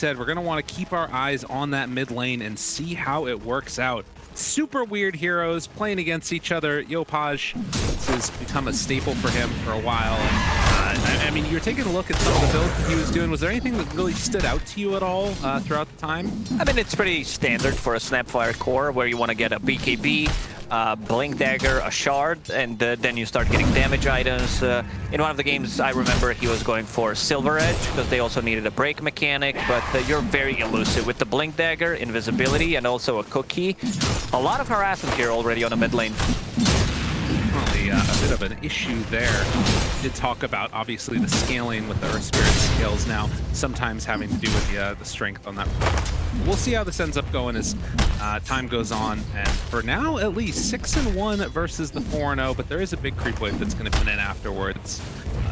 said, we're going to want to keep our eyes on that mid lane and see how it works out. Super weird heroes playing against each other. Yopaj, this has become a staple for him for a while. I mean, you're taking a look at some of the builds that he was doing. Was there anything that really stood out to you at all throughout the time? I mean, it's pretty standard for a Snapfire core where you want to get a BKB, Blink Dagger, a Shard, and then you start getting damage items. In one of the games, I remember he was going for Silver Edge because they also needed a break mechanic, but you're very elusive with the Blink Dagger, invisibility, and also a cookie. A lot of harassment here already on the mid lane. Definitely a bit of an issue there. We did talk about, obviously, the scaling with the Earth Spirit skills now, sometimes having to do with the strength on that. We'll see how this ends up going as time goes on, and for now, at least 6-1 versus the 4-0, but there is a big creep wave that's going to come in afterwards.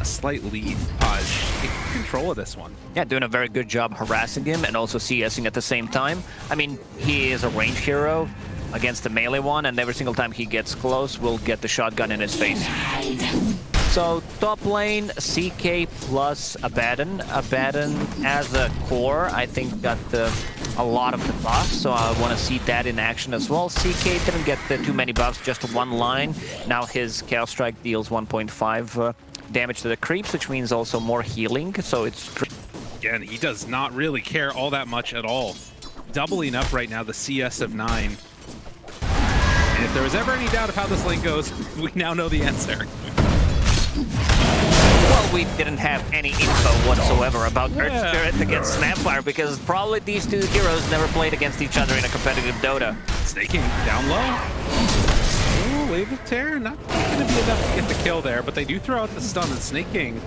A slight lead. Paj taking control of this one. Yeah, doing a very good job harassing him and also CSing at the same time. I mean, he is a range hero against the melee one, and every single time he gets close, we'll get the shotgun in his face. So top lane, CK plus Abaddon. Abaddon as a core, I think got a lot of the buffs, so I want to see that in action as well. CK didn't get too many buffs, just one line. Now his Chaos Strike deals 1.5 damage to the creeps, which means also more healing, so it's... Again, he does not really care all that much at all. Doubling up right now the CS of 9. And if there was ever any doubt of how this lane goes, we now know the answer. Well, we didn't have any info whatsoever about Earth Spirit against Snapfire because probably these two heroes never played against each other in a competitive Dota. Snaking down low. Ooh, Wave of Terror, not going to be enough to get the kill there, but they do throw out the stun, and Snaking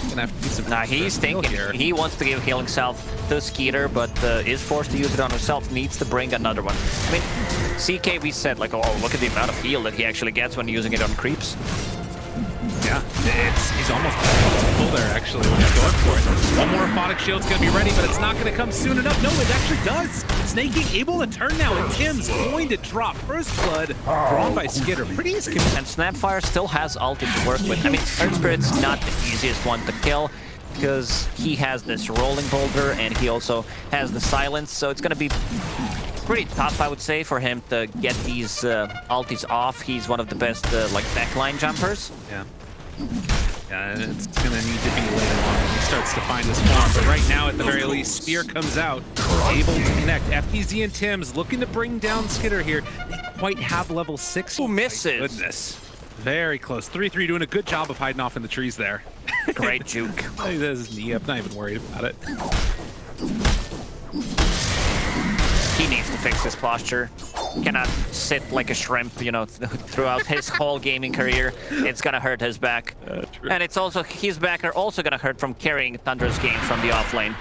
gonna have to do some. Nah, he's thinking here. He wants to give healing salve to Skiter, but is forced to use it on himself. Needs to bring another one. I mean, CK, we said like, oh, look at the amount of heal that he actually gets when using it on creeps. Yeah, he's almost full there actually when he's going for it. One more Aphotic Shield's gonna be ready, but it's not gonna come soon enough. No, it actually does. Snaking able to turn now, and Tim's going to drop first blood, drawn by Skiter. Pretty easy. And Snapfire still has ulti to work with. I mean, Earth Spirit's not the easiest one to kill because he has this rolling boulder and he also has the silence, so it's gonna be pretty tough, I would say, for him to get these ultis off. He's one of the best like backline jumpers. Yeah. Yeah, it's going to need to be later on when he starts to find his form. But right now, at the very least, Spear comes out, able to connect. FTZ and Tim's looking to bring down Skiter here. They quite have level 6. Who misses? My goodness. Very close. 3-3 doing a good job of hiding off in the trees there. Great juke. His knee up, not even worried about it. He needs to fix his posture. Cannot sit like a shrimp, you know, throughout his whole gaming career. It's gonna hurt his back. And it's also, his back are also gonna hurt from carrying Tundra's game from the offlane.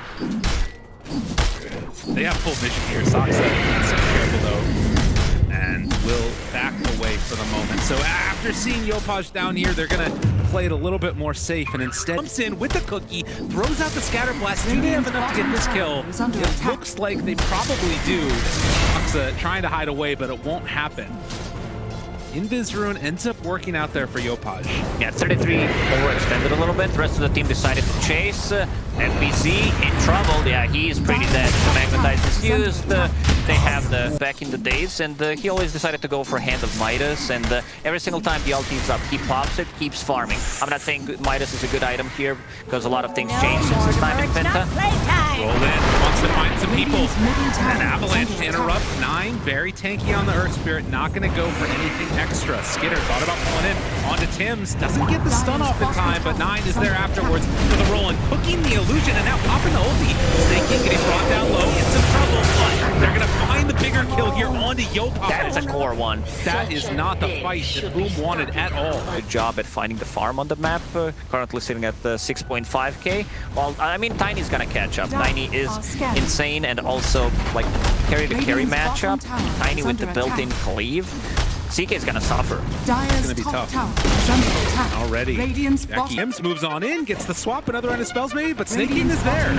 They have full vision here. Sox needs to be careful though, and will back away for the moment. So after seeing Yopaj down here, they're gonna play it a little bit more safe, and instead comes in with the cookie, throws out the scatter blast. Do they have enough to get this kill? It looks like they probably do. Fox trying to hide away, but it won't happen. Invis Rune ends up working out there for Yopaj. Yeah, 33 overextended a little bit. The rest of the team decided to chase. FBZ in trouble. Yeah, he's pretty dead. The Magnetize is used. They have the back in the days, and he always decided to go for Hand of Midas, and every single time the ulti is up, he pops it, keeps farming. I'm not saying Midas is a good item here, because a lot of things changed since his time in Penta. Roll in, wants to find some people. An avalanche to interrupt. 9, very tanky on the Earth Spirit, not going to go for anything extra. Skiter thought about pulling in onto Tim's, doesn't get the stun off in time, but 9 is there afterwards for the roll and cooking the illusion, and now popping the ulti. Snaking getting brought down low, in some trouble, but they're going to find the bigger kill here onto Yopaj. That is a core one. That is not the fight that Boom wanted at all. Good job at finding the farm on the map, currently sitting at 6.5k. Well, I mean, Tiny's gonna catch up. Tiny is insane, and also, like, carry-to-carry matchup. Tiny with the built-in cleave. CK is gonna suffer. It's gonna be tough. Already. Hims moves on in, gets the swap, another round of spells maybe, but Snaking is there.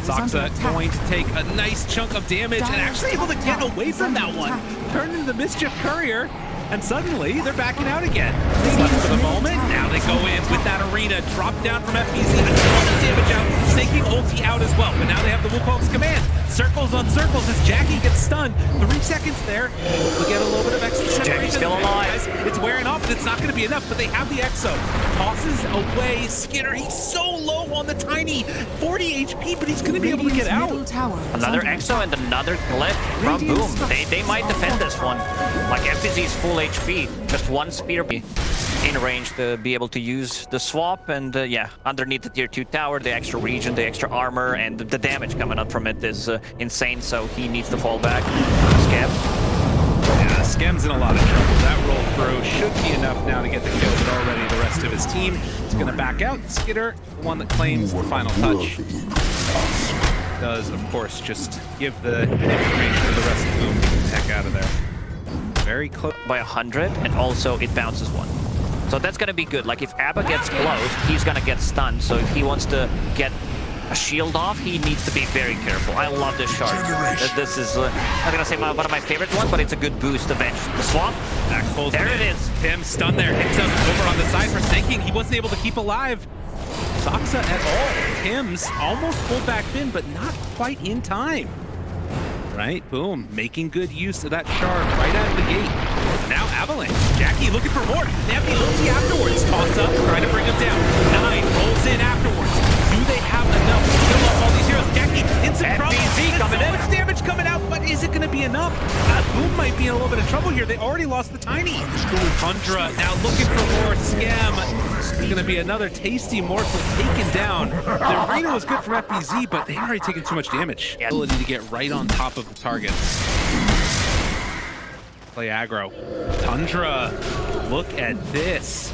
Zoxa going to take a nice chunk of damage and actually able to get away from that one. Turned into the Mischief Courier, and suddenly they're backing out again. It's left for the moment, now they They go in with that arena, drop down from FBZ, a ton of damage out, snaking ulti out as well. But now they have the Wukong's command. Circles on circles as Jackie gets stunned. 3 seconds there. We'll get a little bit of extra separation. Jackie's still alive. It's wearing off, and it's not going to be enough, but they have the Exo. Tosses away Skiter. He's so low on the tiny 40 HP, but he's going to be able to get out. Another Exo and another Glyph from Boom. They might defend this one. Like FBZ's full HP, just one spear in range to be able to use the swap, and yeah, underneath the tier 2 tower, the extra region, the extra armor, and the damage coming up from it is insane, so he needs to fall back. Scam. Yeah, Scam's in a lot of trouble. That roll through should be enough now to get the kill, but already the rest of his team is going to back out. Skiter, the one that claims the final touch, does, of course, just give the information to the rest of Boom to get the heck out of there. Very close. By 100, and also it bounces 1. So that's gonna be good. Like if Abba gets close, he's gonna get stunned. So if he wants to get a shield off, he needs to be very careful. I love this shard. This is not gonna say one of my favorite ones, but it's a good boost to bench. The swap. Back pulls there it is. Him stunned there. Hits him over on the side for snaking. He wasn't able to keep alive Saksa at all. Tim's almost pulled back in, but not quite in time. Right, Boom, making good use of that shard right out of the gate. Now Avalanche, Jackie looking for more. They have the ulti afterwards. Toss up, trying to bring him down. 9 rolls in afterwards. Do they have enough to kill off all these heroes? Jackie in some trouble. coming in. So much damage coming out, but is it going to be enough? Boom might be in a little bit of trouble here. They already lost the Tiny. Tundra now looking for more. Scam. It's going to be another tasty morsel taken down. The arena was good from FBZ, but they already taken too much damage. Yeah. Ability to get right on top of the targets. Play aggro. Tundra, look at this.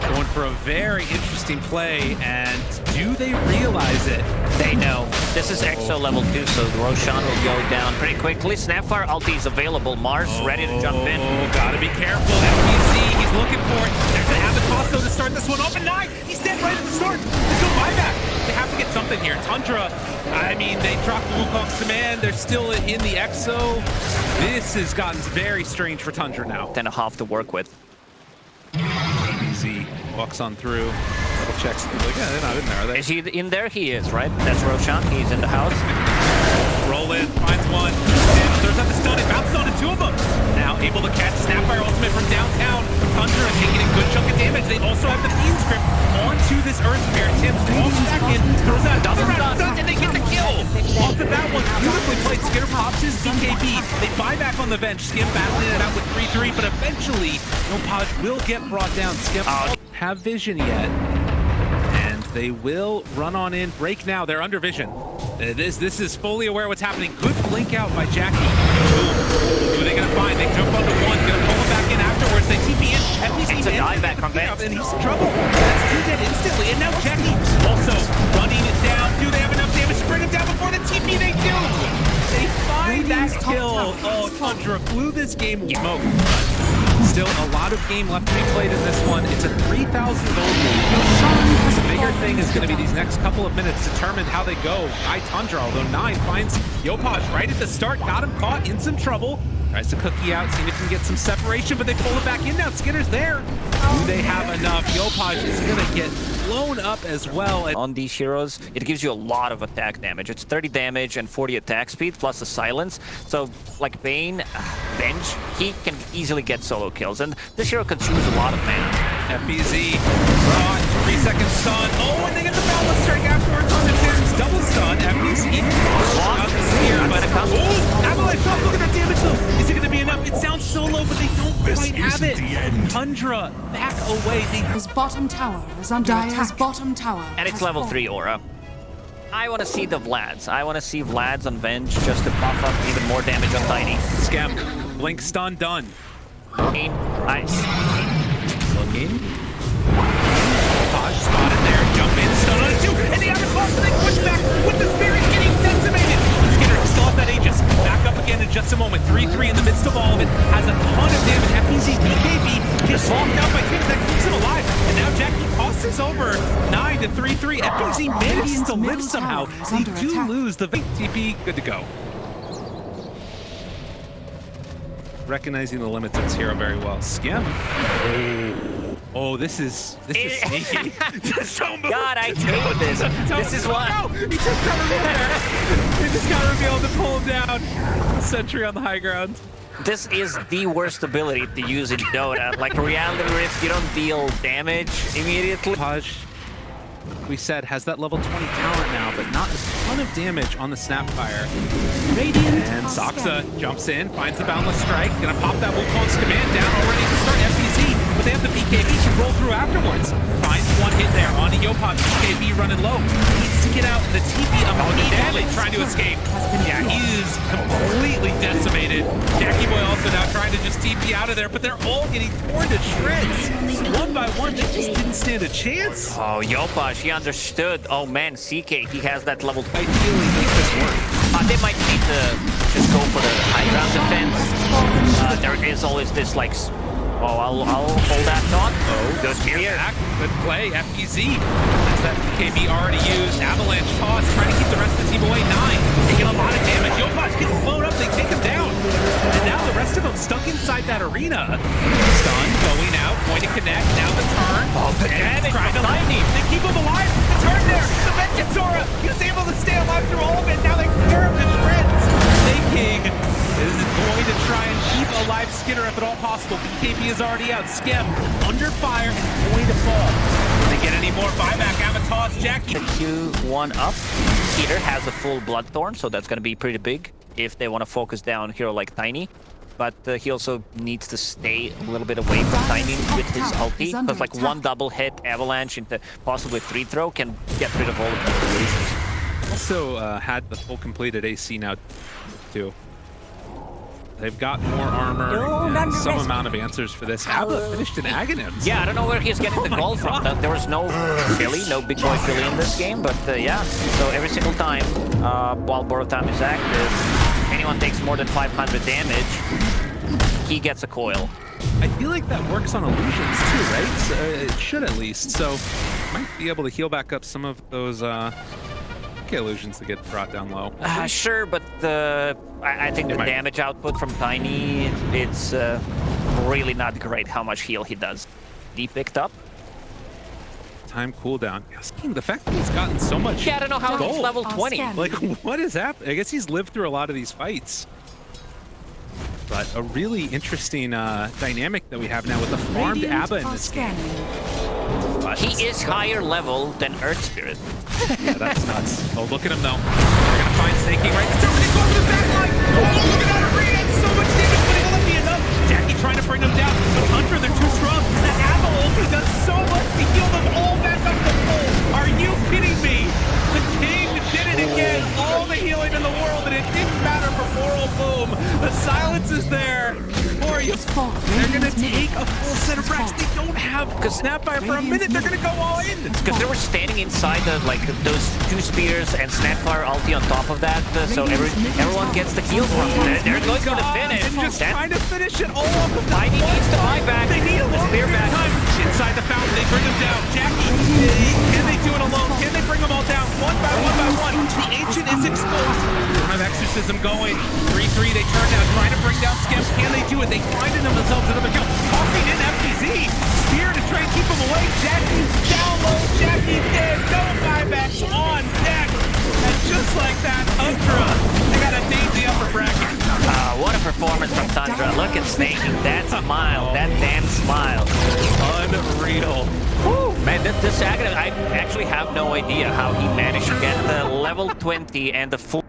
Going for a very interesting play, and do they realize it? They know. This is EXO level 2, so Roshan will go down pretty quickly. Snapfire ulti is available. Mars ready to jump in. Gotta be careful. FBZ, he's looking for it. They're gonna have the toss though to start this one off. And 9, he's dead right at the start. There's no buyback. They have to get something here. Tundra, I mean, they dropped the Wukong's command. They're still in the EXO. This has gotten very strange for Tundra now. 10.5 to work with. FBZ walks on through. Double checks. Like, yeah, they're not in there, are they? Is he in there? He is, right? That's Roshan. He's in the house. Roll in, finds one, and throws out the stun. It bounces onto 2 of them. Now able to catch Snapfire ultimate from downtown. Tundra taking a good chunk of damage. They also have the Fiend script onto this Earth Spirit. Tim's walks back in, throws out another round of stuns, and they get the kill. Off of that one, beautifully played. Skiter pops his BKB. They buy back on the bench. Skim battling it out with 3-3, but eventually, Nopaj will get brought down. Skim have vision yet. They will run on in, break now, they're under vision. This is fully aware what's happening. Good blink out by Jackie. Boom. Who are they gonna find? They jump onto 1, gonna pull him back in afterwards. They TP in, It's a dieback from Vance. and he's in trouble. That's 2 dead instantly, and now Jackie also running it down. Do they have enough damage to bring him down before the TP? They do! They find that kill. Oh, Tundra blew this game smoke. Still a lot of game left to be played in this one. It's a 3,000 gold lead. The bigger thing is going to be these next couple of minutes determine how they go. By Tundra, although 9 finds Yopaj right at the start, got him caught in some trouble. Tries to cookie out, see if he can get some separation, but they pull it back in now. Skitter's there. Do they have enough? Yopaj is going to get blown up as well. On these heroes, it gives you a lot of attack damage. It's 30 damage and 40 attack speed, plus the silence. So, like Bane, Bench, he can easily get solo kills. And this hero consumes a lot of mana. FBZ, brought 3-second stun. Oh, and they get the balance strike afterwards on the Tim's double stun. FBZ, out the spear, but Avalanche, look at that damage though. Is it going to be enough? It sounds so low, but they don't quite have it. Tundra, back away. His bottom tower is under attack. His bottom tower. And it's level 3 aura. I want to see the Vlads. I want to see Vlads on Venge just to buff up even more damage on Tiny. Scam, blink stun done. Nice. Looking. Taj spotted there, jump in, stun on it too, and the average boss, they push back with the spirit getting decimated. Skiter still has that Aegis. Back up again in just a moment. 3-3 in the midst of all of it. Has a ton of damage. FBZ BKB gets locked out by Tim. That keeps him alive. And now Jackie tosses over 9 to 3-3. FBZ manages to live somehow. They do lose the TP. Good to go. Recognizing the limits of this hero very well. Skim. Oh, this is sneaky. Just don't move. God, I hate this. This is why. No, he just got revealed there. He just got revealed to pull him down. Sentry on the high ground. This is the worst ability to use in Dota. Like reality rift, you don't deal damage immediately. Paj, we said, has that level 20 talent now, but not a ton of damage on the Snapfire. And Saksa jumps in, finds the Boundless Strike, gonna pop that Wukong's command down, already to start FPZ, but they have the BKB to roll through afterwards. Finds one hit there onto Yopaj, BKB running low. Needs to get out in the TP immediately, trying to escape. Yeah, he is completely decimated. Jackie Boy also now trying to just TP out of there, but they're all getting torn to shreds. One by one, they just didn't stand a chance. Oh, Yopaj, he understood. Oh man, CK, he has that level. Ideally, make this work. They might need to just go for the high ground defense. There is always this like. Oh, I'll hold that thought. Oh, good spear. Back. Good play, FPZ. That's that BKB already used. Avalanche toss, trying to keep the rest of the team away. 9, taking a lot of damage. Yopaj gets blown up, they take him down. And now the rest of them stuck inside that arena. Stun, going out, going to connect, now the turn. Oh, the damage trying to behind him. They keep him alive. The turn there, the Vengeance Aura. He was able to stay alive through all of it. Now they tear him to shreds. Thinking is going to try and keep alive Skitter if at all possible. BKB is already out. Skem under fire and going to fall. Will they get any more buyback? Avatar's Jackie. The Q1 up. Peter has a full Bloodthorn, so that's going to be pretty big if they want to focus down hero like Tiny. But he also needs to stay a little bit away from Tiny with his ulti, because like one double hit Avalanche into possibly 3-throw can get rid of all of the illusions. Also had the full completed AC now too. They've got more armor and some amount of answers for this. Abba finished in Aghanim's. Yeah, I don't know where he's getting the gold from. There was no Philly, no big boy Philly in this game, but yeah. So every single time while Borrow Time is active, anyone takes more than 500 damage, he gets a coil. I feel like that works on illusions too, right? So, it should at least. So might be able to heal back up some of those illusions that get brought down low. Sure, but I think the damage output from Tiny, it's really not great how much heal he does. He picked up. Time cooldown. Yes, the fact that he's gotten so much. Yeah, I don't know how he's level 20. Like, what is happening? I guess he's lived through a lot of these fights. But a really interesting dynamic that we have now with the farmed Abba in this game. He is higher level than Earth Spirit. Yeah, that's nuts. Oh, look at him though. They're gonna find Snaking right. Somebody go to the back line. Oh, look at that arena. It's so much damage, but it won't be enough. Jackie trying to bring them down. But Tundra, they're too strong. That Abba ulti does so much to heal them all back up to full. Are you kidding me? The King did it again. All the healing in the world, and it didn't matter for Moral Boom. The silence is there for you. They're gonna take a full set of racks. They don't have Snapfire for a minute. They're gonna go all in. Because they were standing inside the those 2 spears and Snapfire ulti on top of that, so everyone gets the heal from it. They're going for the finish. And just trying to finish it all off of Tiny needs to buy back. They need a the spear back. Inside the fountain, they bring them down. Jackie, can they do it alone? Can they bring them all down one by one? The Ancient is exposed. They don't have Exorcism going. 3-3, they turn down, trying to bring down Skem. Can they do it? They find themselves another kill. Tossing in FPZ. Spear to try and keep him away. Jackie down low. Jackie dead. No buybacks on deck. And just like that, Tundra, they got a daisy upper bracket. What a performance from Tundra. Look at Snaking. That smile. That damn smile. Unreal. Woo. Man, this Aghanim, I actually have no idea how he managed to get the level 20 and the full